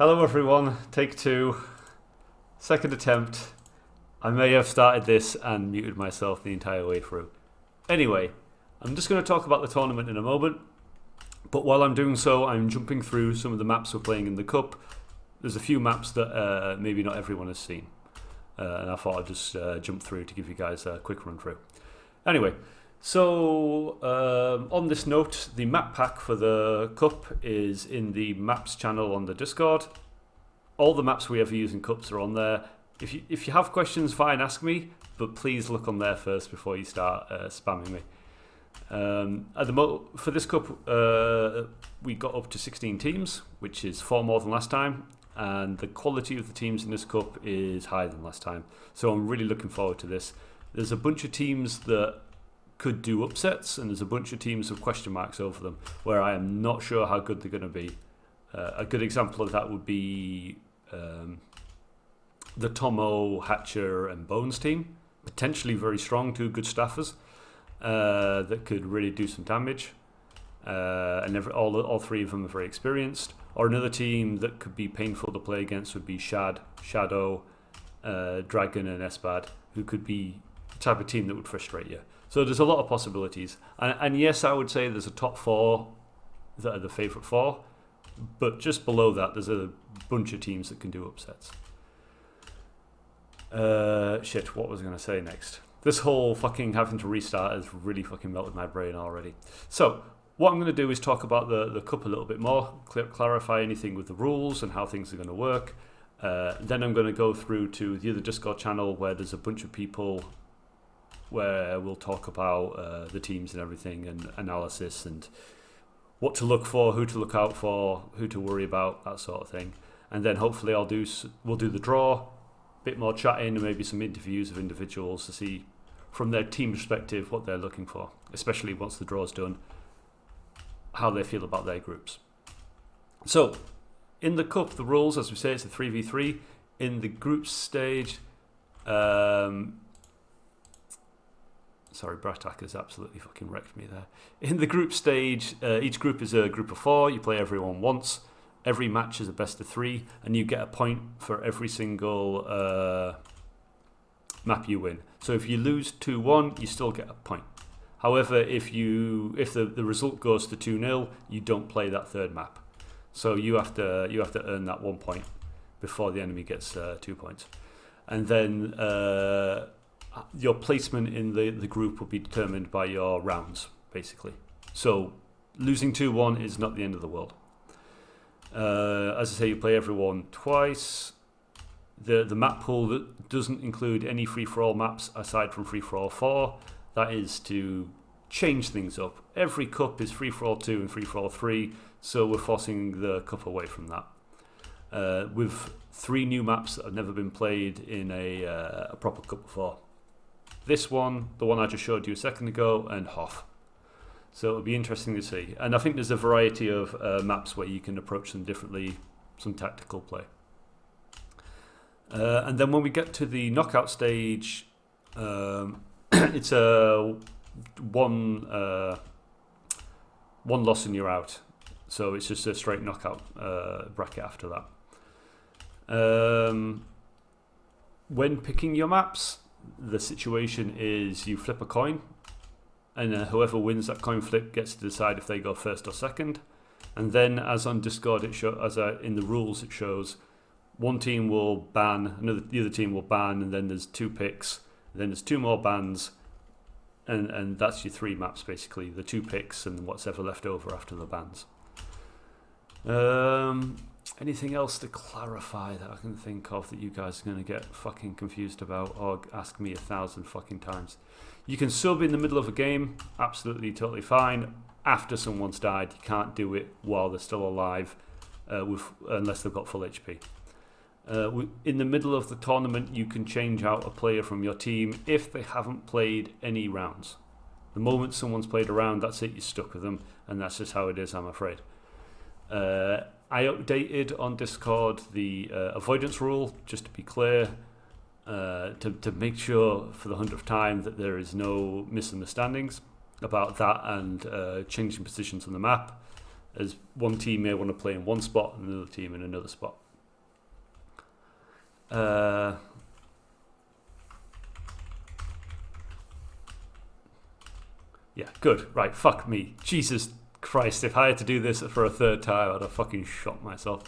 Hello everyone, take two, second attempt. I may have started this and muted myself the entire way through. Anyway, I'm just going to talk about the tournament in a moment, but while I'm doing so, I'm jumping through some of the maps we're playing in the Cup. There's a few maps that maybe not everyone has seen, and I thought I'd just jump through to give you guys a quick run through. Anyway, so on this note, the map pack for the Cup is in the maps channel on the Discord. All the maps we ever use in Cups are on there. If you have questions, fine, ask me, but please look on there first before you start spamming me. For this Cup, we got up to 16 teams, which is 4 more than last time, and the quality of the teams in this Cup is higher than last time. So I'm really looking forward to this. There's a bunch of teams that could do upsets, and there's a bunch of teams with question marks over them where I am not sure how good they're going to be. A good example of that would be the Tomo, Hatcher and Bones team. Potentially very strong, 2 good staffers that could really do some damage. And all 3 of them are very experienced. Or another team that could be painful to play against would be Shadow, Dragon and Esbad, who could be the type of team that would frustrate you. So there's a lot of possibilities. And yes, I would say there's a top 4 that are the favourite 4. But just below that, there's a bunch of teams that can do upsets. What was I going to say next? This whole fucking having to restart has really fucking melted my brain already. So, what I'm going to do is talk about the Cup a little bit more, clarify anything with the rules and how things are going to work. Then I'm going to go through to the other Discord channel where there's a bunch of people where we'll talk about the teams and everything and analysis and what to look for, who to look out for, who to worry about, that sort of thing. And then hopefully we'll do the draw, a bit more chatting and maybe some interviews of individuals to see from their team perspective what they're looking for, especially once the draw's done, how they feel about their groups. So, in the Cup, the rules, as we say, it's a 3v3. In the group stage, sorry, Bratak has absolutely fucking wrecked me there. In the group stage, each group is a group of 4. You play everyone once. Every match is a best of 3, and you get a point for every single map you win. So if you lose 2-1, you still get a point. However, if the result goes to 2-0, you don't play that third map. So you have to earn that 1 point before the enemy gets 2 points, and then your placement in the group will be determined by your rounds, basically. So losing 2-1 is not the end of the world. As I say, you play everyone twice. The map pool that doesn't include any free-for-all maps aside from free-for-all 4. That is to change things up. Every Cup is free-for-all 2 and free-for-all 3, so we're forcing the Cup away from that. With 3 new maps that have never been played in a proper Cup before. This one, the one I just showed you a second ago, and Hoth. So it'll be interesting to see. And I think there's a variety of maps where you can approach them differently, some tactical play. And then when we get to the knockout stage, it's a one loss and you're out. So it's just a straight knockout bracket after that. When picking your maps, the situation is you flip a coin, and whoever wins that coin flip gets to decide if they go first or second. And then, as on Discord, in the rules it shows, one team will ban, the other team will ban, and then there's 2 picks. Then there's 2 more bans, and that's your 3 maps basically. The 2 picks and what's ever left over after the bans. Anything else to clarify that I can think of that you guys are going to get fucking confused about or ask me 1,000 fucking times? You can sub in the middle of a game, absolutely totally fine. After someone's died, you can't do it while they're still alive, unless they've got full HP. In the middle of the tournament, you can change out a player from your team if they haven't played any rounds. The moment someone's played a round, that's it, you're stuck with them, and that's just how it is, I'm afraid. I updated on Discord the avoidance rule, just to be clear, to make sure for the 100th time that there is no misunderstandings about that and changing positions on the map, as one team may want to play in one spot and another team in another spot. Yeah, good. Right, fuck me. Jesus Christ, if I had to do this for a third time, I'd have fucking shot myself.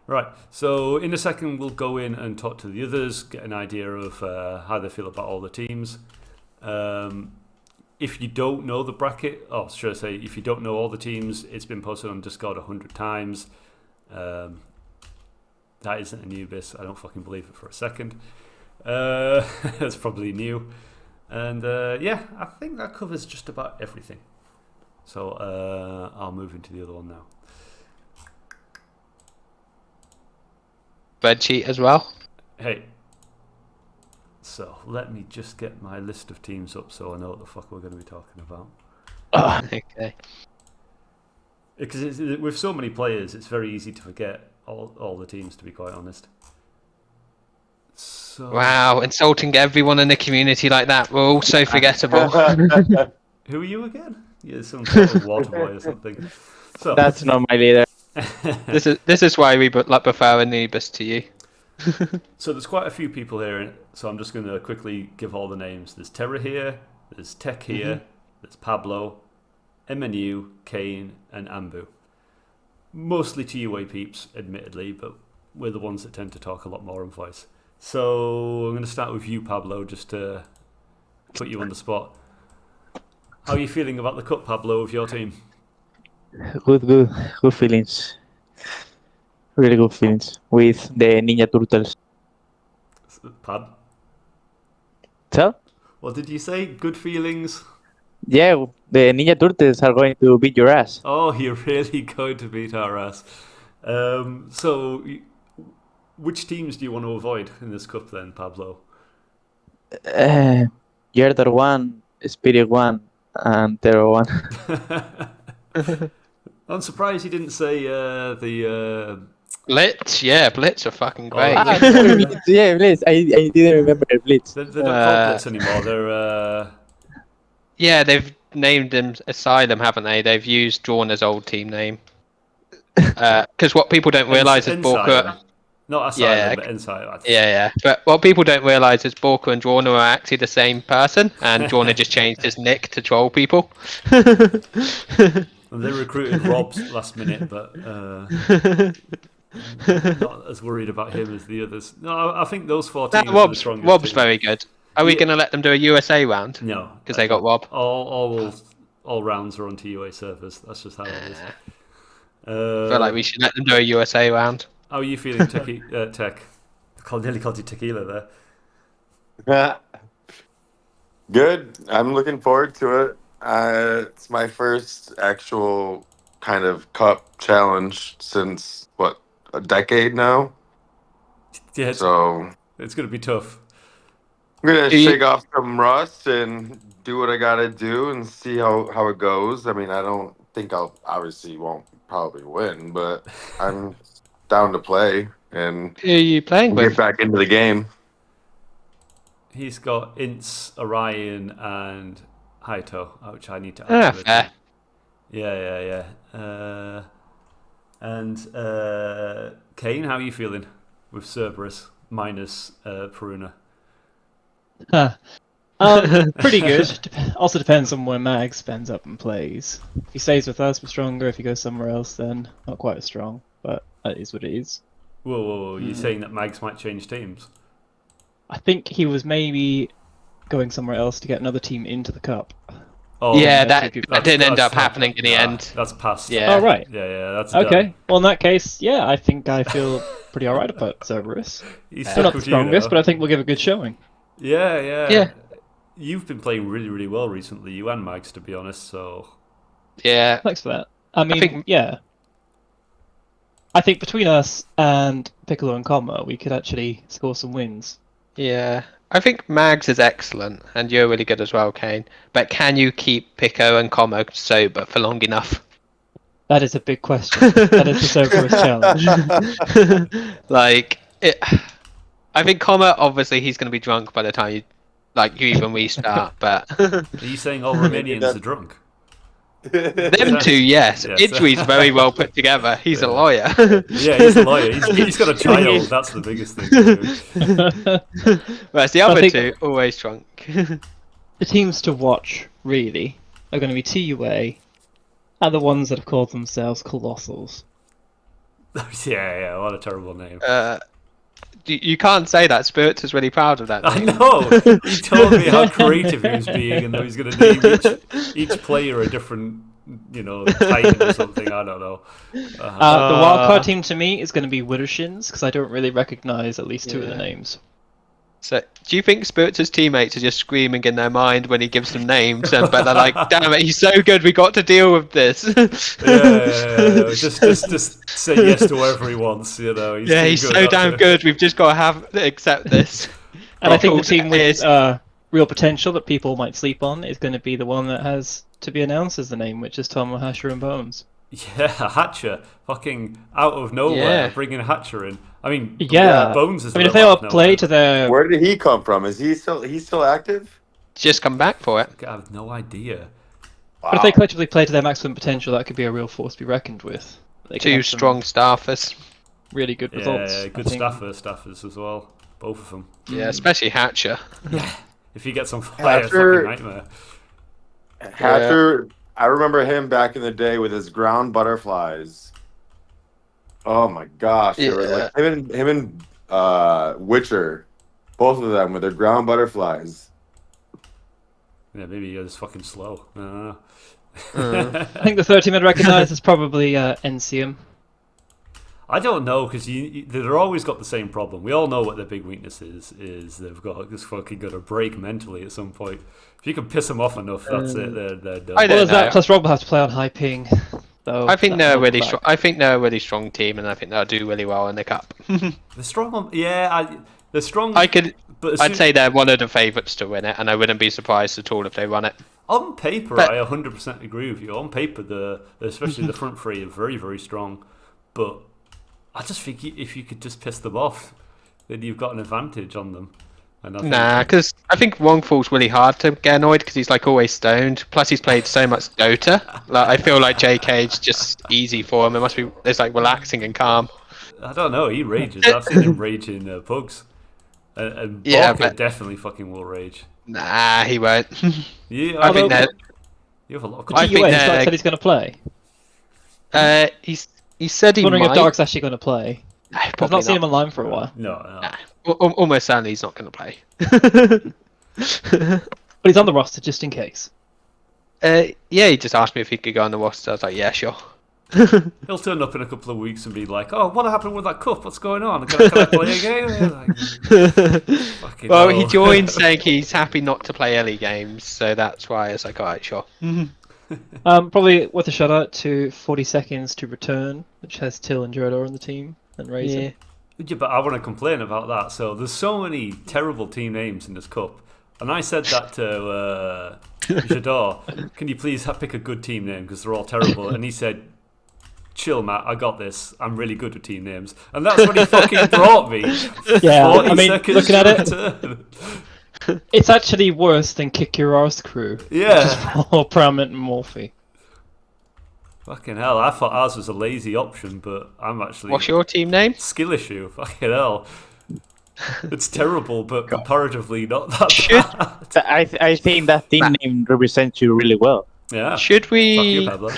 Right, so in a second we'll go in and talk to the others, get an idea of how they feel about all the teams. If you don't know the bracket, should I say, if you don't know all the teams, it's been posted on Discord 100 times. That isn't a new bit. I don't fucking believe it for a second. It's probably new. And yeah, I think that covers just about everything. So I'll move into the other one now. Spreadsheet as well. Hey. So let me just get my list of teams up so I know what the fuck we're going to be talking about. Okay. Because with so many players, it's very easy to forget all the teams, to be quite honest. So, Wow, insulting everyone in the community like that. We're all so forgettable. who are you again? You're some sort of water boy or something. So That's not my leader. This is why we prefer Anubis to you. So there's quite a few people here, so I'm just going to quickly give all the names. There's Terra here, there's Tech here, there's Pablo, MNU, Kane, and Ambu. Mostly TUA peeps, admittedly, but we're the ones that tend to talk a lot more on voice. So I'm going to start with you, Pablo, just to put you on the spot. How are you feeling about the cup, Pablo, with your team? Good feelings. Really good feelings with the Ninja Turtles. Pad? So, What did you say? Good feelings? yeah, the Ninja Turtles are going to beat your ass. Oh, you're really going to beat our ass. So, which teams do you want to avoid in this cup then, Pablo? Yerder 1, Spirit 1, and Terror 1. I'm surprised you didn't say the... Blitz, yeah, Blitz are fucking great. Yeah, Blitz. I didn't remember Blitz. They're not called Blitz anymore. They're... Yeah, they've named them Asylum, haven't they? They've used Jorna's old team name. Because what people don't realise is Borka... Not Asylum, but Asylum. Yeah. But what people don't realise is Borka and Jorna are actually the same person, and Jorna just changed his nick to troll people. And they recruited Rob's last minute, but not as worried about him as the others. No, I think those 4 teams are the strongest. Rob's very good. Are we going to let them do a USA round? No. Because they got Rob. All rounds are on TUA servers. That's just how it is. I feel like we should let them do a USA round. How are you feeling, Tech? Nearly called you Tequila there. Good. I'm looking forward to it. It's my first actual kind of cup challenge since, a decade now? Yeah, so it's going to be tough. I'm going to shake off some rust and do what I got to do and see how it goes. I mean, I don't think won't probably win, but I'm down to play and who are you playing with? Get back into the game. He's got Ints, Orion, and Haito, which I need to add to fair. Yeah. And Kane, how are you feeling with Cerberus minus Peruna? Pretty good. Also depends on where Mag spends up and plays. If he stays with us, we're stronger. If he goes somewhere else, then not quite as strong. But that is what it is. Whoa. You're saying that Mags might change teams? I think he was maybe going somewhere else to get another team into the cup. Oh, yeah, that didn't end up happening in the end. That's past. Yeah. Oh, right. Yeah, that's okay. Done. Well, in that case, yeah, I think I feel pretty alright about Cerberus. He's not the strongest, but I think we'll give a good showing. Yeah. You've been playing really, really well recently, you and Mags, to be honest, so... Yeah. Thanks for that. I mean, yeah. I think between us and Piccolo and Comma, we could actually score some wins. Yeah. I think Mags is excellent, and you're really good as well, Kane. But can you keep Pico and Como sober for long enough? That is a big question. That is the Cerberus challenge. I think Como, obviously, he's going to be drunk by the time you even restart. But are you saying all Romanians are drunk? Them two, yes. Yes. Idri's very well put together. He's a lawyer. Yeah, he's a lawyer. He's got a child. That's the biggest thing. Whereas the I other think- two, always drunk. The teams to watch, really, are going to be TUA and the ones that have called themselves Colossals. Yeah, what a terrible name. You can't say that. Spirits is really proud of that I name. know. He told me how creative he was being, and that he's going to name each player a different, titan or something. I don't know. The wildcard team to me is going to be Widdershins, because I don't really recognise at least two of the names. So, do you think Spirits' teammates are just screaming in their mind when he gives them names, but they're like, "Damn it, he's so good. We got to deal with this." Yeah. Just say yes to whatever he wants. He's He's too so good, damn that's it. good. We've just got to accept this. And I think the team with is real potential that people might sleep on is going to be the one that has to be announced as the name, which is Tom Hasher and Bones. Yeah, Hatcher, fucking out of nowhere, Yeah. bringing Hatcher in. I mean, Yeah. Bones is. I mean, if they all play to their... Where did he come from? Is he still active? just come back for it. I have no idea. Wow. But if they collectively play to their maximum potential, that could be a real force to be reckoned with. They could Two have some strong staffers. really good results. Yeah, I good think. staffers as well. Both of them. Yeah, especially Hatcher. If he gets on fire, Hatcher- fucking nightmare. Hatcher, I remember him back in the day with his ground butterflies. Oh my gosh. They were Yeah. like him and Witcher, both of them with their ground butterflies. Yeah, maybe he was fucking slow. I don't know. Uh. I think the third team I'd recognise is probably NCM. I don't know, because they're always got the same problem. We all know what their big weakness is they've got just fucking got to break mentally at some point. If you can piss them off enough, that's it. They're done. I Well, don't there's that, know. plus Rob will have to play on high ping. So I think that they're will really come strong. back. I think they're a really strong team, and I think they'll do really well in the cup. They're strong. They're strong. But as I'd soon- say they're one of the favourites to win it, and I wouldn't be surprised at all if they won it. on paper, But- I 100% agree with you. On paper, especially the front three are very, very strong. But I just think if you could just piss them off, then you've got an advantage on them. And I think, Nah, because I think Wongfall's really hard to get annoyed because he's like always stoned. Plus, he's played so much Dota. Like I feel like JK's just easy for him. It must be it's like relaxing and calm. I don't know. He rages. I've seen him rage in pugs. And Yeah, Barker but- definitely fucking will rage. Nah, he won't. Yeah, I think that you have a lot of The I TUA, think he's not they're- said he's going to play. he said he I'm wondering might. if Dark's actually going to play. Nah, I've probably not seen him online for a while. No. Almost certainly he's not going to play. But he's on the roster just in case. Yeah, he just asked me if he could go on the roster. I was like, yeah, sure. He'll turn up in a couple of weeks and be like, "Oh, what happened with that cup? What's going on? Can I play a game?" Like, fucking Well, hell. he joined saying he's happy not to play early games, so that's why I was like, alright, sure. Probably worth a shout out to 40 Seconds to Return, which has Till and Girador on the team, and Razor. Yeah. Yeah, but I want to complain about that. So there's so many terrible team names in this cup, and I said that to Jador. Can you please pick a good team name because they're all terrible? And he said, "Chill, Matt. I got this. I'm really good with team names." And that's what he fucking brought me. Yeah, 40 I mean, seconds looking at to it, return. it's actually worse than Kick Your Arse Crew. Yeah. Or Prominent and Morphe. Fucking hell. I thought ours was a lazy option, but I'm actually What's your team name? skill issue. Fucking hell. It's terrible, but comparatively not that Should- bad. I think that team name represents you really well. Yeah. Should Fuck we you, Pablo.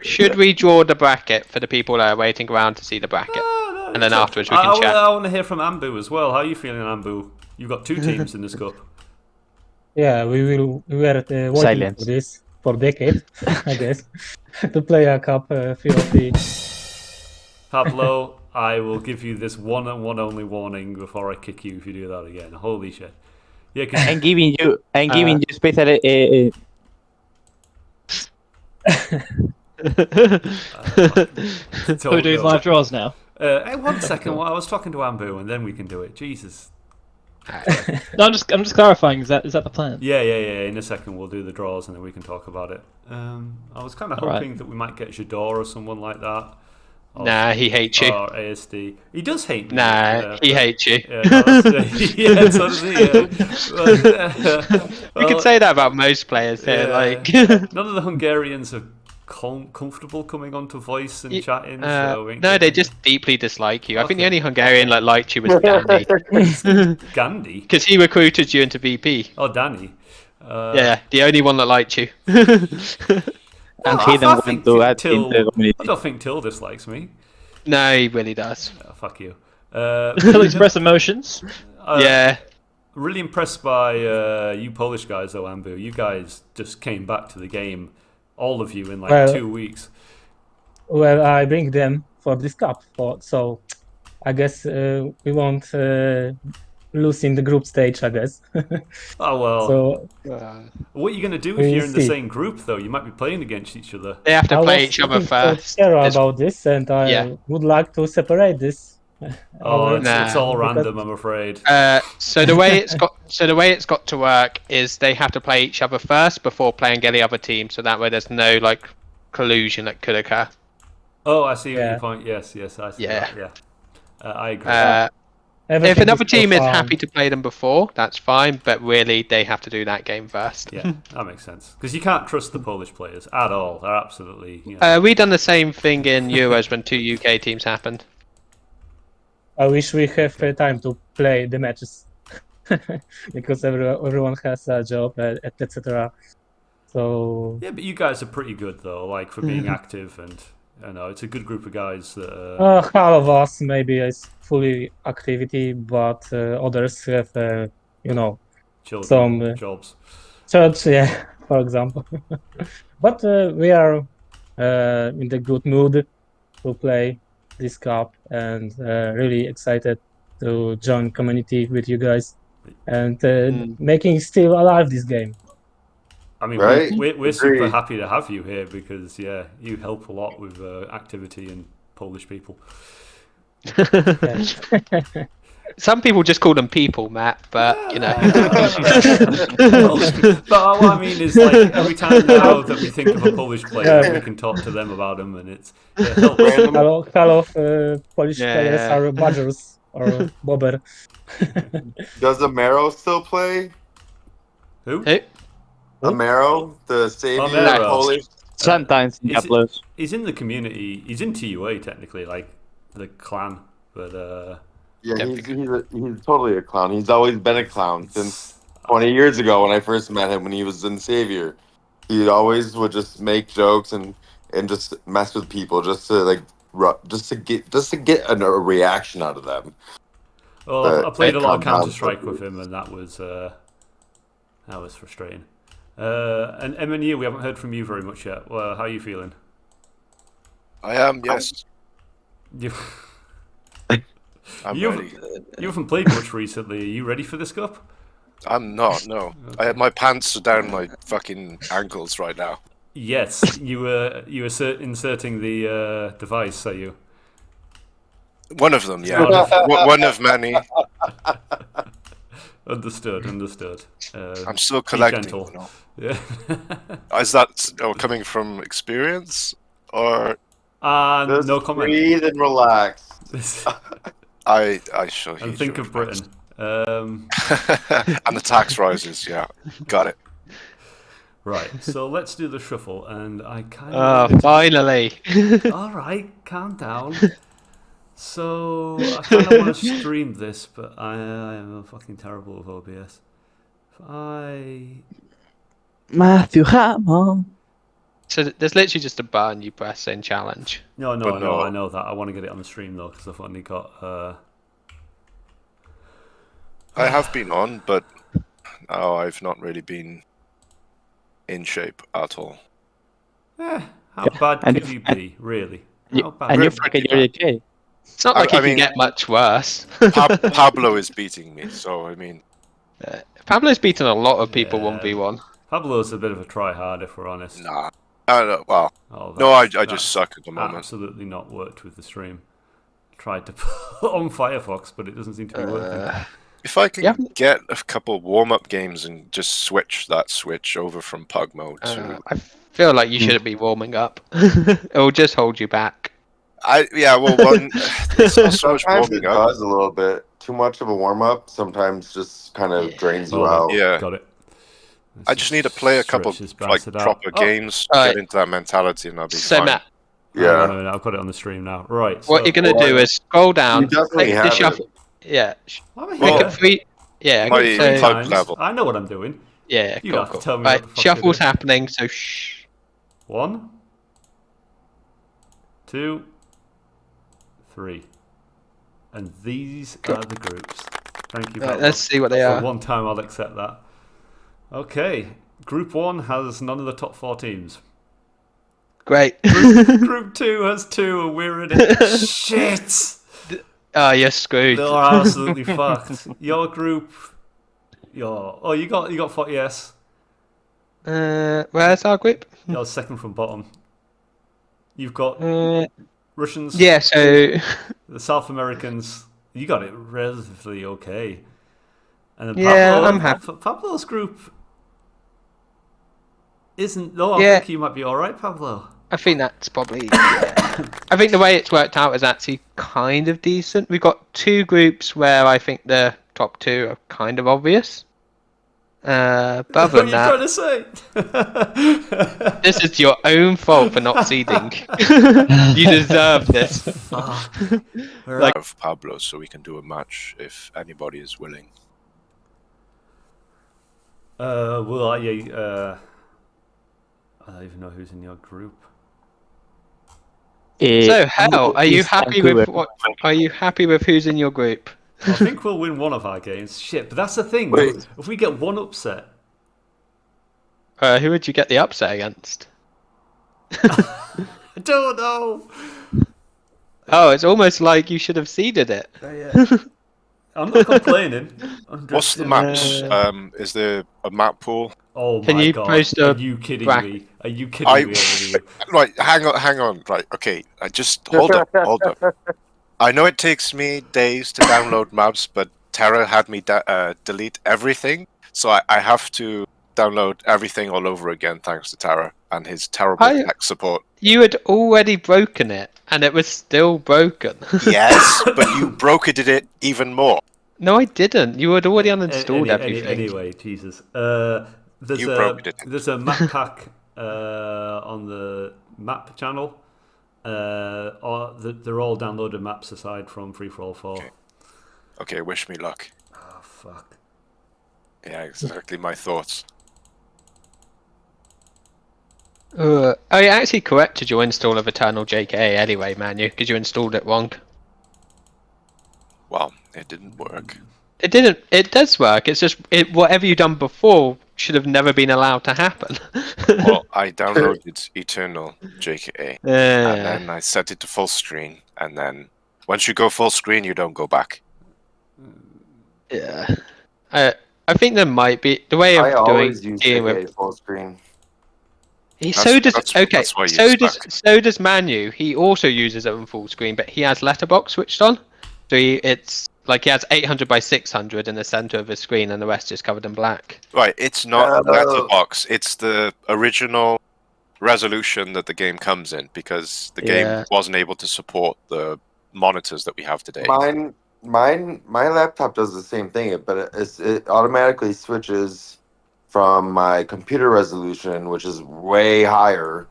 should we draw the bracket for the people that are waiting around to see the bracket? No, And then it's- afterwards we can chat. I want to hear from Ambu as well. How are you feeling, Ambu? You've got two teams in this cup. Yeah, we were working Silence. for this for decades, I guess, to play a cup field of the. Pablo, I will give you this one and one only warning before I kick you if you do that again. Holy shit. Yeah, 'cause I'm giving you special it's So all we're doing good. live draws now. Hey, one second. I was talking to Ambu, and then we can do it. Jesus. No, I'm just clarifying. Is that the plan? Yeah. In a second, we'll do the draws, and then we can talk about it. I was kind of All right. hoping that we might get Jador or someone like that. Nah, he hates you. Or ASD. He does hate me. Nah, he hates you. Yeah, no, yeah, so does he. You can say that about most players here. Like, none of the Hungarians are comfortable coming onto voice and chatting. So no, they just deeply dislike you. I think the Okay. only Hungarian that liked you was Gandhi, Gandhi. because he recruited you into VP. Oh, Danny. Yeah, the only one that liked you. And he didn't want to add in the I community. don't think Till dislikes me. No, he really does. Oh, fuck you. He'll express emotions. Yeah. Really impressed by you Polish guys, though, Ambu. You guys just came back to the game, all of you, in like Well, 2 weeks. Well, I bring them for this cup, so I guess we won't lose in the group stage, I guess. Oh, well. So What are you going to do if we'll you're in the see. same group, though? You might be playing against each other. They have to I play was each other speaking to first. Sarah It's- about this, and I would like to separate this. Oh, it's all because- random, I'm afraid. So the way it's got to work is they have to play each other first before playing any other team, so that way there's no like collusion that could occur. Oh, I see what Yeah. your point. Yes, I see Yeah. that. Yeah. I agree. Everything If another is so team is fun. happy to play them before, that's fine, but really they have to do that game first. Yeah, that makes sense. Because you can't trust the Polish players at all. They're absolutely... You know, We done the same thing in Euros when 2 UK teams happened. I wish we have time to play the matches because everyone has a job, etc. So yeah, but you guys are pretty good, though, like, for being active, and, you know, it's a good group of guys that... all of us maybe is fully activity, but others have, children, some jobs. church, yeah, for example. But we are in the good mood to play this cup, and really excited to join community with you guys and making still alive this game. I mean, Right? we're super Agreed. happy to have you here because, yeah, you help a lot with activity and Polish people. Yeah. Some people just call them people, Matt, but you know. But what I mean is, like, every time now that we think of a Polish player, we can talk to them about him, and it helps. Hello, Polish Yeah. players are Badgers or Bobber. Does Amaro still play? Who? Who? Amaro, the savior Amaro. Polish. Sometimes in Is it- uploads. He's in the community. He's in TUA technically, like the clan, but Yeah, he's totally a clown. He's always been a clown since 20 years ago when I first met him when he was in Savior. He always would just make jokes and just mess with people just to get a reaction out of them. well, I played a lot of calm down. Counter Strike with him, and that was frustrating. And Emmanuel, we haven't heard from you very much yet. Well, how are you feeling? I am, yes. You I'm you ready. you haven't played much recently. Are you ready for this cup? I'm not, no. My pants are down my fucking ankles right now. Yes, you were inserting the device, are you? One of them, yeah. Not One of many. Understood. I'm still be collecting. gentle. You know. Yeah. Is that coming from experience? Or And Just no comment. breathe and relax. I shall And heed think your of Britain. and the tax rises, yeah. Got it. Right, so let's do the shuffle, and I kind Oh, of... finally. All right, calm down. So, I kind of want to stream this, but I am fucking terrible with OBS. Matthew Hammond. So there's literally just a button you press saying challenge. No, But no. I know that. I want to get it on the stream, though, because I've only got... I have been on, but I've not really been in shape at all. how bad and could if- you be, really? How bad And you could forget you you're be? okay. It's not I- like I it can mean- get much worse. Pablo is beating me, so I mean, Pablo's beaten a lot of people Yeah. 1v1. Pablo's a bit of a try-hard, if we're honest. nah. Well, Oh, no, I that's just suck at the moment. absolutely not worked with the stream. Tried to put on Firefox, but it doesn't seem to be working. If I can Yeah. get a couple warm-up games and just switch over from pug mode to, I feel like you shouldn't be warming up. It'll just hold you back. Well, one, it's not so much Sometimes warming it up. does a little bit. Too much of a warm up sometimes just kind of Yeah. drains you Well, out. Yeah. got it. I just need to play a couple Stretches like bastard out. proper Oh, games, Alright. get into that mentality, and I'll be So fine. Matt, hang on a Yeah, minute, I've got it on the stream now. Right. what So you're gonna do is scroll down, you definitely click the have it. shuffle. Yeah, I'm click Well, here. it three. Yeah, my Three so plug times. level. I know what I'm doing. yeah, You cool, don't have cool. to tell me Right, what the fuck shuffle's to do. happening. So shh. 1, 2, 3. And these are the groups. Thank you, Right, Pablo. let's see what they For are. one time, I'll accept that. Okay. Group 1 has none of the top 4 teams. Great. Group 2 has 2, and we're in it. Shit! Oh, you're screwed. They are absolutely fucked. Your group. You got 40 yes. Where's our group? You're second from bottom. You've got Russians. Yeah, so The South Americans. You got it relatively okay. And then Yeah, Pablo, I'm happy. Pablo's group isn't. No, I Yeah. think you might be all right, Pablo. I think that's probably. Yeah. I think the way it's worked out is actually kind of decent. We've got 2 groups where I think the top 2 are kind of obvious. But What other are than you trying that, to say? this is your own fault for not seeding. You deserve this. Fuck. Like- Of Pablo, so we can do a match if anybody is willing. Well, yeah. I don't even know who's in your group. So, Hell, are you East happy Vancouver. with what? Are you happy with who's in your group? I think we'll win one of our games. Shit, but that's the thing. Wait. If we get one upset, Who would you get the upset against? I don't know. Oh, it's almost like you should have seeded it. I'm not complaining. What's the maps? Is there a map pool? Oh Can my you god! post Are a you kidding bracket? me? Are you kidding me over you? Right, hang on. Right, okay. I just hold up. I know it takes me days to download maps, but Terra had me delete everything, so I have to download everything all over again thanks to Terra and his terrible tech support. You had already broken it, and it was still broken. Yes, but you brokered it even more. No, I didn't. You had already uninstalled everything. Anyway, Jesus. You broke it. There's a map pack on the map channel. They're all downloaded maps aside from Free for All 4. Okay, wish me luck. Oh fuck. Yeah, exactly my thoughts. I actually corrected your install of Eternal JK anyway, Manu, because you installed it wrong. Well, it didn't work. It didn't. It does work. It's just whatever you done before should have never been allowed to happen. Well, I downloaded Eternal JKA, and then I set it to full screen, and then once you go full screen, you don't go back. Yeah. I think there might be the way of I doing always use dealing JK with. full screen. So does Manu. He also uses it on full screen, but he has letterbox switched on. So it's like he has 800 by 600 in the center of his screen, and the rest is covered in black. Right, it's not a letterbox. It's the original resolution that the game comes in because the game wasn't able to support the monitors that we have today. My laptop does the same thing, but it automatically switches from my computer resolution, which is way higher,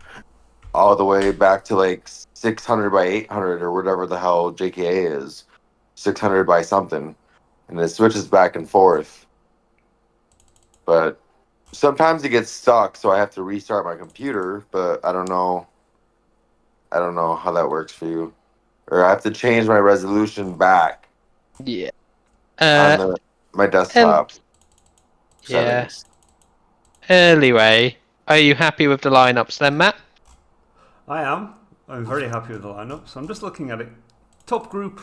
all the way back to like 600 by 800 or whatever the hell JKA is, 600 by something, and it switches back and forth. But sometimes it gets stuck, so I have to restart my computer. But I don't know how that works for you, or I have to change my resolution back. Yeah. On my desktop. Settings. Anyway, are you happy with the lineups then, Matt? I am. I'm very happy with the lineups. I'm just looking at it. Top group.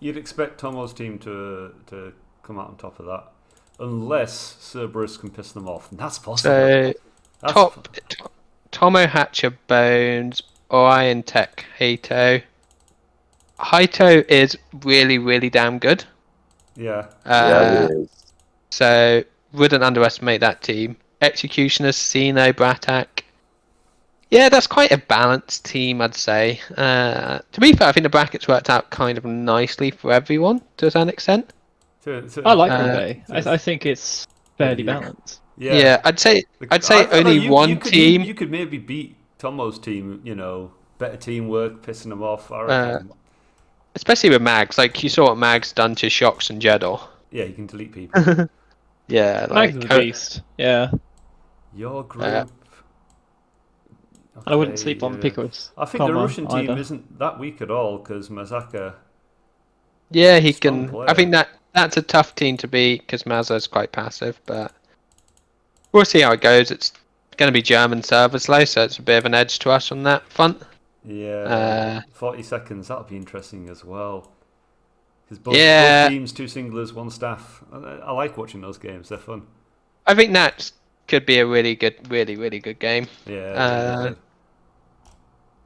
You'd expect Tomo's team to come out on top of that, unless Cerberus can piss them off, and that's possible. So Tomo, Hatcher, Bones, Orion, Tech, Hato. Hato is really, really damn good. Yeah. Yeah, it is. So wouldn't underestimate that team. Executioners, Sino, Bratak. Yeah, that's quite a balanced team, I'd say. To be fair, I think the brackets worked out kind of nicely for everyone to a certain extent. I like Uh, Group A. I think it's fairly balanced. Yeah, I'd say I don't know, only you one could team. you could maybe beat Tomo's team. Better teamwork, pissing them off. I reckon. Especially with Mags, like you saw what Mags done to Shox and Jeddor. Yeah, you can delete people. Yeah, Mags like is a beast. Yeah, Your group. I wouldn't sleep on Pickles. I think the Russian team isn't that weak at all because Mazaka. yeah, he Strong can. player. I think that's a tough team to beat because Mazza's quite passive, but we'll see how it goes. It's going to be German servers though, so it's a bit of an edge to us on that front. Yeah, 40 seconds. That'll be interesting as well. Because both teams, 2 singlers, 1 staff. I like watching those games. They're fun. I think that could be a really good game. Yeah.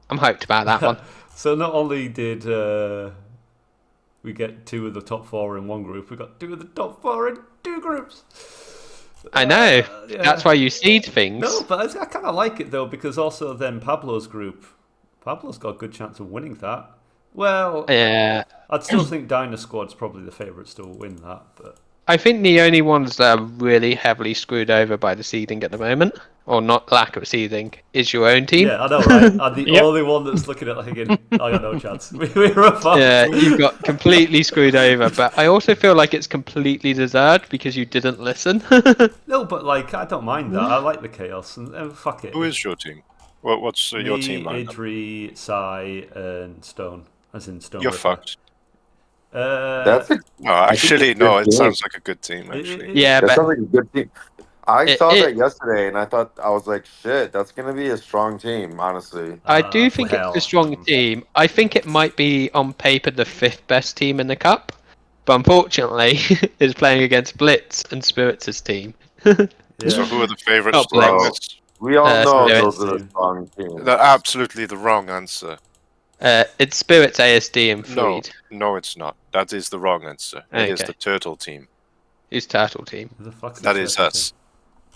I'm hyped about that one. So not only did we get 2 of the top 4 in one group, we got 2 of the top 4 in 2 groups. I know. That's why you seed things. No, but I kind of like it though because also then Pablo's group. Pablo's got a good chance of winning that. Well, yeah. I'd still think Dyna Squad's probably the favourites to win that, but I think the only ones that are really heavily screwed over by the seeding at the moment, or not lack of seeding, is your own team. Yeah, I know, right? I'm the only one that's looking at thinking, I got no chance. We're a fuck. Yeah, you've got completely screwed over, but I also feel like it's completely deserved because you didn't listen. No, but I don't mind that. I like the chaos, and fuck it. Who is your team? What's your team? Idri, Sai, and Stone, as in Stone. You're Ripper. fucked. That's it sounds like a good team. Actually, that but sounds like a good team. I saw that yesterday, and I was like, shit, that's gonna be a strong team, honestly. I do think it's a strong team. I think it might be on paper the 5th best team in the cup, but unfortunately, it's playing against Blitz and Spirits' team. So who are the favourites to win this? We all know Spirits. those are the strong teams. That's absolutely the wrong answer. It's Spirits, ASD, and Freed. No, it's not. That is the wrong answer. It is the Turtle team. Who's Turtle team? That is us.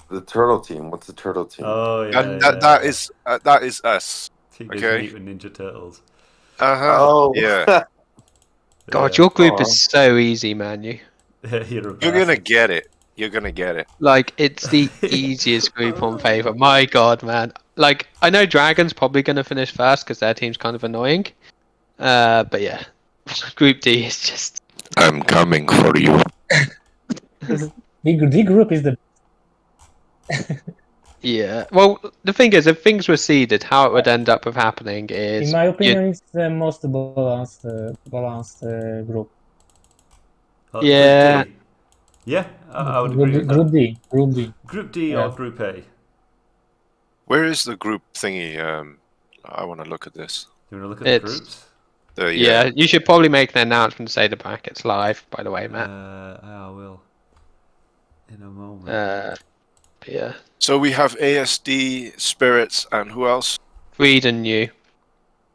The Turtle team. What's the Turtle team? Oh yeah, and that is us. Teenage Okay. Mutant Ninja Turtles. Oh yeah. God, your group is so easy, man. You're gonna get it. You're gonna get it. Like, it's the easiest group on paper. My God, man. Like, I know Dragon's probably gonna finish first because their team's kind of annoying. But yeah, Group D is just. I'm coming for you. The group is the. Yeah. Well, the thing is, if things were seeded, how it would end up with happening is. In my opinion, it's the most balanced group. Yeah. Yeah, I would agree. Group D. Group D or Group A? Where is the group thingy? I want to look at this. You want to look at the groups? Yeah, you should probably make an announcement to say the bracket's live, by the way, Matt. I will. In a moment. Yeah. So we have ASD, Spirits, and who else? Reed and you.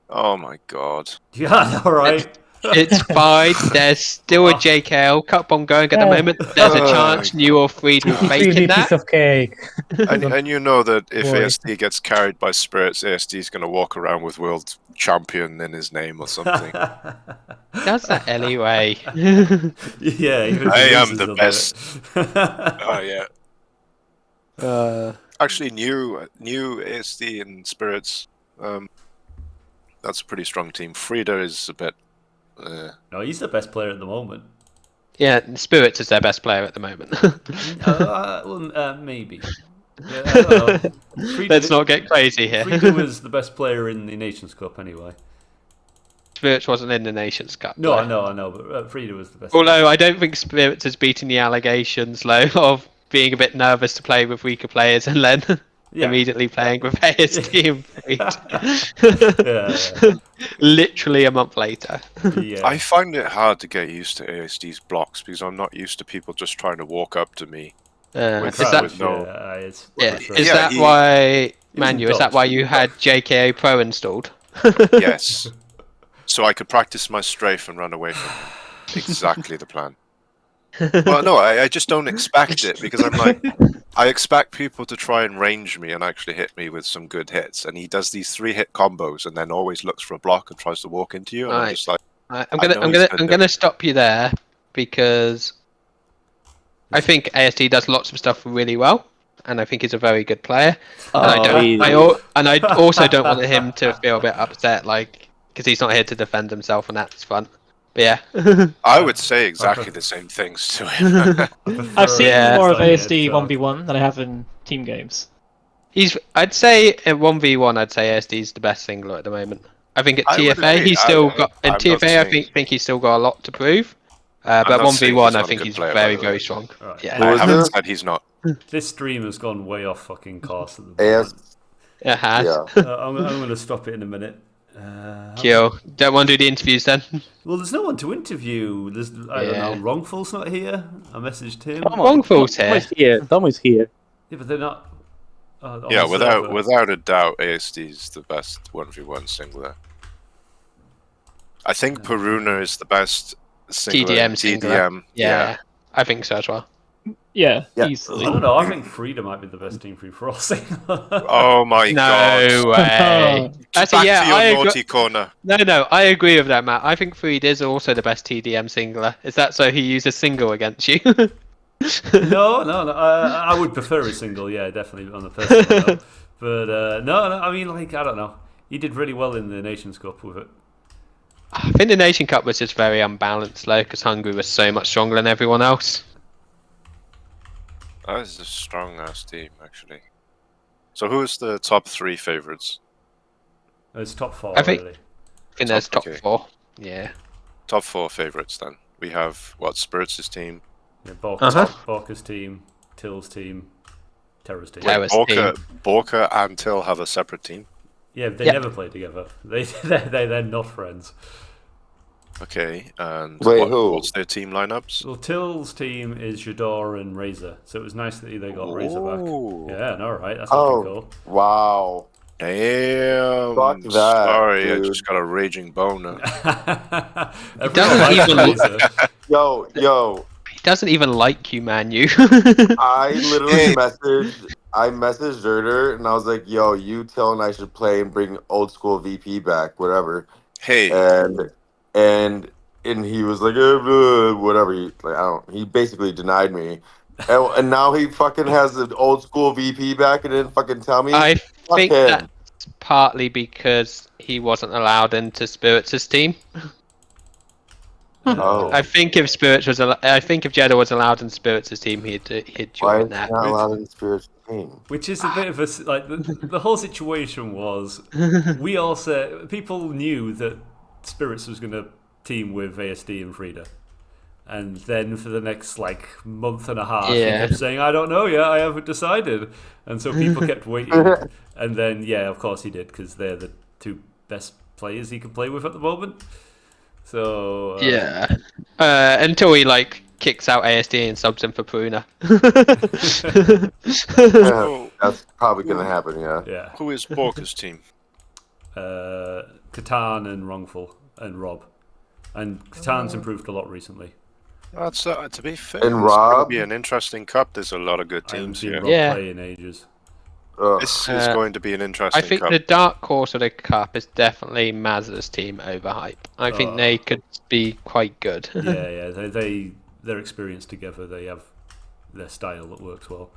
Oh my God. Yeah, alright. It's fine. There's still a JKL Cup ongoing at the moment. There's a chance you or Freed will fake in that. Piece of cake. And you know that if ASD gets carried by Spirits, ASD is going to walk around with World Champion in his name or something. Does that anyway? Yeah, I am the best. Oh yeah. Actually, new ASD and Spirits. That's a pretty strong team. Frida is a bit. No, he's the best player at the moment. Yeah, Spirits is their best player at the moment. Maybe. Yeah, I don't know. Let's not get crazy here. Frida was the best player in the Nations Cup anyway. Spirits wasn't in the Nations Cup. No, I know, but Frida was the best. Although I don't think Spirits has beaten the allegations, though, of being a bit nervous to play with weaker players and then immediately playing with ASD and Freed. Literally a month later. I find it hard to get used to ASD's blocks because I'm not used to people just trying to walk up to me. Is that why, Manu? Is that why you had JKO Pro installed? Yes. So I could practice my strafe and run away from him. Exactly the plan. Well, no, I just don't expect it because I'm like, I expect people to try and range me and actually hit me with some good hits, and he does these 3-hit combos and then always looks for a block and tries to walk into you, and I'm Right. just like, I'm I know gonna he's I'm gonna do gonna it. stop you there because I think ASD does lots of stuff really well, and I think he's a very good player. And I Oh, don't. really? And I also don't want him to feel a bit upset, like because he's not here to defend himself, and that's fun. But yeah. I would say exactly the same things to him. I prefer I've seen Yeah. more of like ASD head 1v1 than I have in team games. I'd say in 1v1, I'd say ASD's the best singler at the moment. I think at I would TFA agree. he's still got. In I'm not TFA, I saying- think he's still got a lot to prove. But not saying 1v1, he's I not a think good he's player, by very, the way. very strong. Right. Yeah. Who I is haven't this? said he's not. This stream has gone way off fucking course at the AS. moment. It has. Yeah. I'm going to stop it in a minute. Kill. Don't want to do the interviews then? Well, there's no one to interview. I don't know. Yeah. Wrongful's not here. I messaged him. Wrongful's Tom here. is here. Tom is here. Yeah, but they're not. On Yeah, the server. without a doubt, ASD's the best 1v1 singler. I think Peruna is the best singler. TDM singler. TDM. Yeah, I think so as well. Yeah, Yeah. easily. I don't know. I think Frida might be the best team free for all single. Oh my god. No way. Actually, Back yeah, to your I agree. naughty corner. No, I agree with that, Matt. I think Freed is also the best TDM singler. Is that so he uses single against you? No. I would prefer a single. Yeah, definitely on the personal level. But no. I mean, like, I don't know. He did really well in the Nations Cup with it. I think the Nation Cup was just very unbalanced, though, because Hungary was so much stronger than everyone else. That is a strong ass team, actually. So who is the top 3 favorites? It's top 4, I think- really. I think there's top okay. 4. Yeah. Top 4 favorites then. We have Spirits' team. Yeah, Borka's, Uh-huh. Borka's team, Till's team, Terra's team. Terra- Terra's Borka and Till have a separate team. Yeah, they Yeah. never play together. They're not friends. Okay, and Wait, who? what's their team lineups? Well, Till's team is Jador and Razor, so it was nice that they got Razor back. Ooh. Yeah, no, right, that's Oh. fucking cool. Wow. Damn. Fuck that, Sorry, I dude. just got a raging boner. Everyone doesn't likes even- Razor. Yo. He doesn't even like you, man, you. I literally messaged Zerder and I was like, yo, you Till and I should play and bring old school VP back, whatever. Hey, And he was like, whatever. He basically denied me. And now he fucking has the old school VP back and didn't fucking tell me. I Fuck think him. that's partly because he wasn't allowed into Spirits' team. Oh. I think if Jedi was allowed in Spirits' team, he'd Why join is he that. not allowed in the Spirits team? Which is a bit of a like the whole situation was we all said people knew that Spirits was going to team with ASD and Frida, and then for the next like month and a half, he Yeah. kept saying, "I don't know yet, I haven't decided," and so people kept waiting, and then yeah, of course he did because they're the 2 best players he could play with at the moment. So Yeah. Until he like kicks out ASD and subs him for Pruna. so That's probably gonna happen, yeah. yeah, who is Borka's team? Catan and Wrongful and Rob, and Catan's improved a lot recently. That's to be fair. And it's going to Rob? be an interesting cup. There's a lot of good I haven't teams seen here. Rob Yeah. play in ages. Ugh. This is going to be an interesting I think cup. the dark horse of the cup is definitely Mazda's team over Hype. I think they could be quite good. Yeah, they're experienced together. They have their style that works well.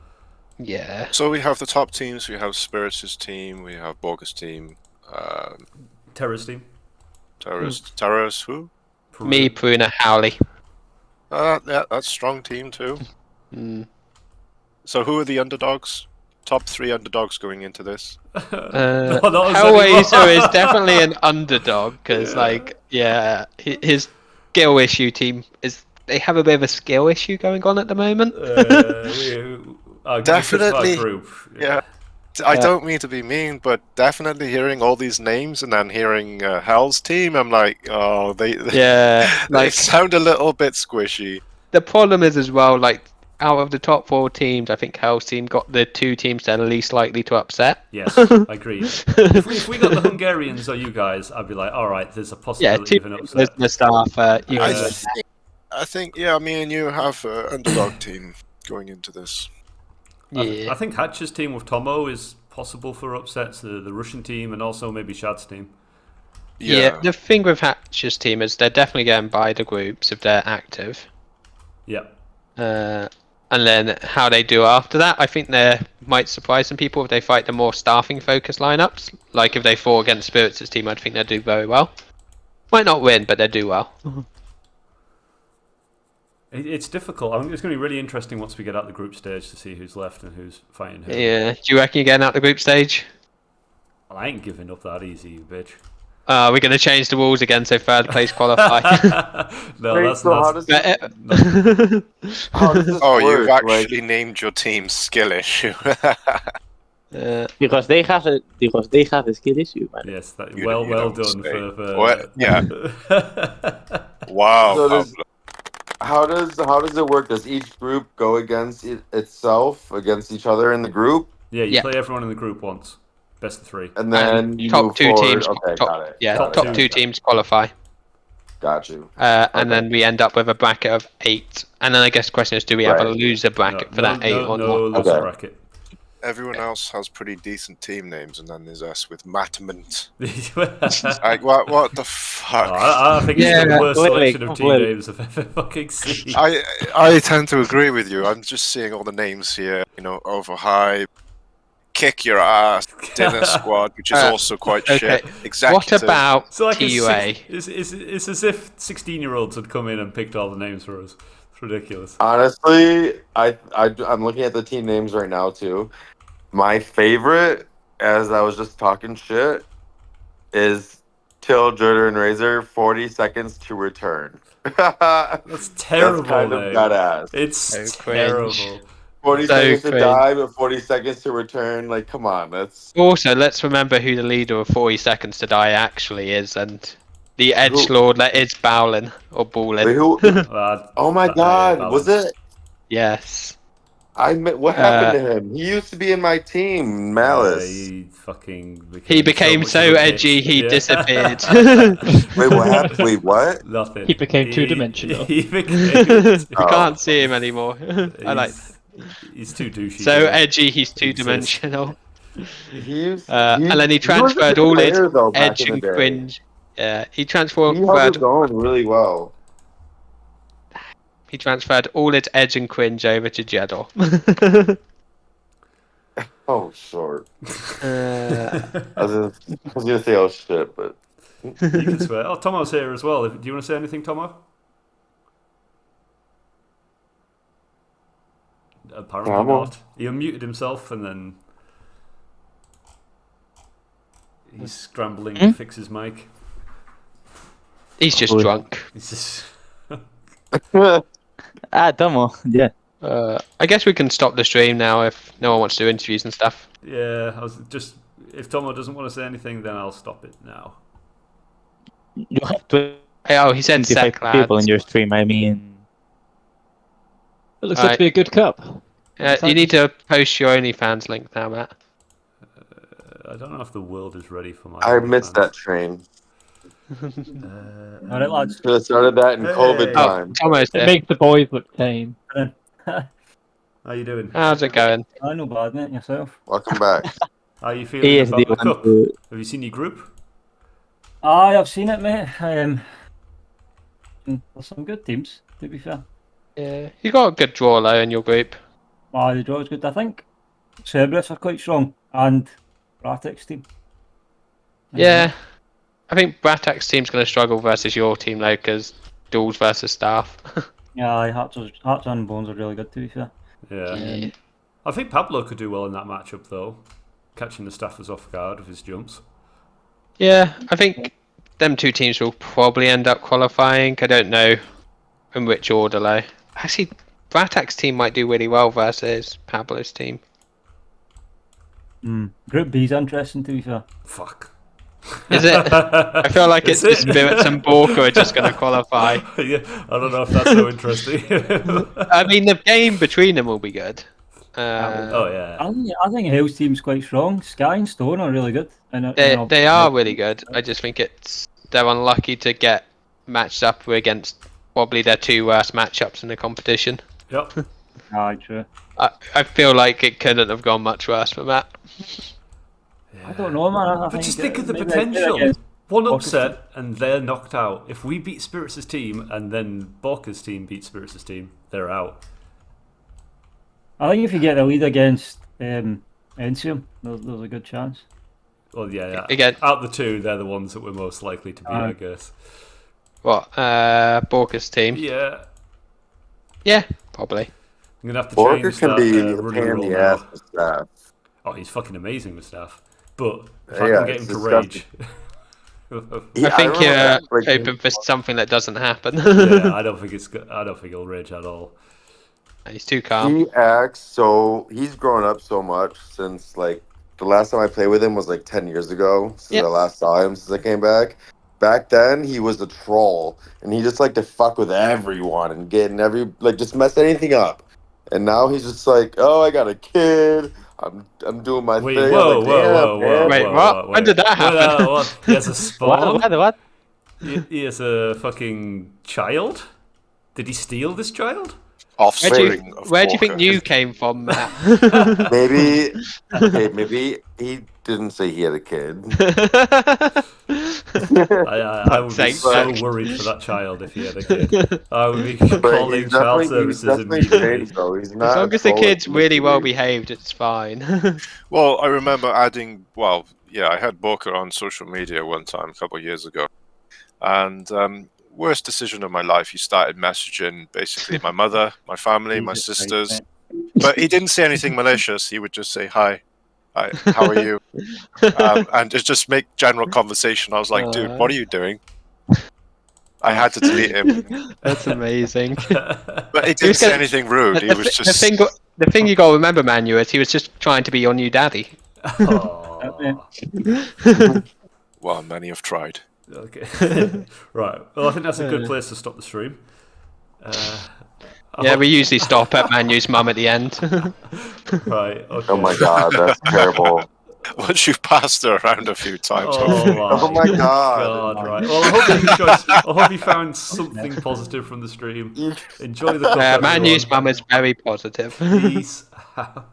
Yeah. So we have the top teams. We have Spirits' team. We have Borka's team. Terra's team. Terra's who? Me, Pruna, Howley. Yeah, that's strong team too. Mm. So who are the underdogs? Top 3 underdogs going into this. Not us Hellraiser anymore. is definitely an underdog because, his skill issue team they have a bit of a skill issue going on at the moment. Definitely. Group. Yeah. I don't mean to be mean, but definitely hearing all these names and then hearing Hell's team, I'm like, oh, they Yeah, they sound a little bit squishy. The problem is as well, like out of the top 4 teams, I think Hell's team got the 2 teams that are least likely to upset. Yes, I agree. If we got the Hungarians or you guys, I'd be like, all right, there's a Yeah, possibility 2 of an upset. Mustafa. You I can I think, yeah, me and you have an underdog team going into this. Yeah. I think Hatch's team with Tomo is possible for upsets, the Russian team, and also maybe Shad's team. Yeah, the thing with Hatch's team is they're definitely getting by the groups if they're active. Yeah. And then how they do after that, I think they might surprise some people if they fight the more staffing focused lineups. Like if they fought against Spirits' team, I think they'll do very well. Might not win, but they'll do well. It's difficult. I think it's going to be really interesting once we get out the group stage to see who's left and who's fighting who. Yeah, do you reckon you're getting out the group stage? Well, I ain't giving up that easy, you bitch. We're going to change the rules again so third place qualify. No, Wait, that's so how does But, how does this Oh, work? you've actually named your team skill issue. Because they have a skill issue, man. Yes, that, You well don't done say. for What? Yeah. Wow, So Pablo. how does it work? Does each group go against itself, against each other in the group, Yeah, you Yeah. play everyone in the group once. Best of 3. and then And you top move two forward? teams. Okay, top, got it. Yeah, Top top two. two teams qualify. Got you. And Okay. then we end up with a bracket of 8. And then I guess the question is, do we have a Right. loser bracket for that 8 or no not? loser Okay. bracket. Everyone else has pretty decent team names, and then there's us with Matament. No, Like, what the fuck? I think it's Yeah, the worst wait, selection of team wait. names I've ever fucking seen. I tend to agree with you. I'm just seeing all the names here. You know, Overhype, Kick Your Ass, Dinner Squad, which is also quite okay. shit. Executive. What about So like TUA? it's as if 16-year-olds had come in and picked all the names for us. It's ridiculous. Honestly, I'm looking at the team names right now too. My favorite, as I was just talking shit, is Till, Jordan, and Razor. 40 seconds to return. That's terrible, That's kind of name. badass. It's So terrible. cringe. 40 So seconds to cringe. die, but 40 seconds to return. Like, come on, that's Also, let's remember who the leader of 40 Seconds to Die actually is, and the edge Who? lord that is Bowlin or Wait, Ballin. who? Oh my God, was it? Yes. What happened to him? He used to be in my team, Malice. He fucking He became much so of a edgy, bitch. he Yeah. disappeared. Wait, what happened? Wait, what? Nothing. He became two-dimensional. He became. You Oh. can't see him anymore. I like He's too douchey. so to edgy, he's exist. two-dimensional. He's, And then he was a transferred good all his player, though, back edge in the and day. cringe. Yeah, He held his own really well. he transferred all his edge and cringe over to Jedi. Oh, short. Uh, I was gonna say oh shit, but You can swear. Oh, Tomo's here as well. Do you want to say anything, Tomo? Apparently Tomo? not. He unmuted himself and then he's scrambling to fix his mic. he's just drunk. He's just. Tomo, yeah. I guess we can stop the stream now if no one wants to do interviews and stuff. Yeah, I was just. If Tomo doesn't want to say anything, then I'll stop it now. You have 25 Oh, he said sec, people in lads. your stream, I mean... It looks like to be a good cup. You need to post your OnlyFans link now, Matt. I don't know if the world is ready for my. I missed OnlyFans. that train. Alright, lads. Should have started that in Hey. COVID Oh, time. Tomo's It there. makes the boys look tame. How you doing? How's it going? I know bad, mate, yourself. Welcome back. How you He feeling is the about the one cup? who... Have you seen your group? Aye, I've seen it, mate. There's some good teams, to be fair. Yeah, you got a good draw though in your group. Aye, the draw is good, I think. Cerberus are quite strong, and Ratek's team. Yeah, I think Bratak's team's going to struggle versus your team though, because duels versus staff. Yeah, aye, Hearts and Bones are really good, to be fair. Yeah. I think Pablo could do well in that matchup though, catching the staffers off guard with his jumps. Yeah, I think them two teams will probably end up qualifying. I don't know in which order though. Actually, Bratak's team might do really well versus Pablo's team. Group B's interesting, to be fair. Fuck. Is it? I feel like it's Is it? the Spirits and Borka are just going to qualify. Yeah, I don't know if that's so interesting. I mean, the game between them will be good. Oh yeah. I think Hill's team's quite strong. Sky and Stone are really good. And, They are really good. I just think they're unlucky to get matched up against probably their 2 worst matchups in the competition. Yep. Aye, true. I feel like it couldn't have gone much worse for Matt. I don't know, man. I But just think think of the maybe I did potential. against One Borka's upset and they're knocked out. If we beat Spirits' team and then Borka's team beats Spirits' team, they're out. I think if you get the lead against Encium, there's a good chance. Well, yeah. Again. Out the 2, they're the ones that we're most likely to beat, I guess. What? Borka's team? Yeah. Yeah, probably. I'm going to have to Borka change can that be a running pain in rule the ass now. with staff. Oh, he's fucking amazing with staff. But if I Yeah, can get him it's to disgusting. rage... Yeah, I think remember you're that, like, hoping for something that doesn't happen. yeah, I don't think he'll rage at all. He's too calm. He acts so. He's grown up so much since like the last time I played with him was like 10 years ago. Since I last saw him since I came back. Back then he was a troll and he just liked to fuck with everyone and getting just mess anything up. And now he's just like, oh, I got a kid. I'm doing my Wait, thing. whoa, I'm like, damn, man. Wait, what? When did that happen? What? He has a spawn? What? He has a fucking child? Did he steal this child? Offspring of Where do you think Borka. you came from, Matt? Maybe he didn't say he had a kid. I would be Thanks, so Jack. worried for that child if he had a kid. I would be But calling he's child definitely services changed, immediately. though. He's not As long a as the troll kid's like really he well used to be. behaved, it's fine. Well, I remember adding. Well, yeah, I had Borka on social media one time a couple of years ago, and worst decision of my life. He started messaging basically my mother, my family, my Jesus sisters, Christ, but he didn't say anything malicious. He would just say hi. Hi, how are you? And just make general conversation. I was like, dude, what are you doing? I had to delete him, That's amazing. but he didn't say anything rude. He was just. The thing you got to remember, Manu, is he was just trying to be your new daddy. Aw. Well, many have tried. Okay. Right. Well, I think that's a good place to stop the stream. Yeah, we usually stop at Manu's mum at the end. Right. Okay. Oh my god, that's terrible. Once you've passed her around a few times, Oh my god. Right. Well, I hope you found something positive from the stream. Enjoy the. Manu's mum is very positive. Peace out.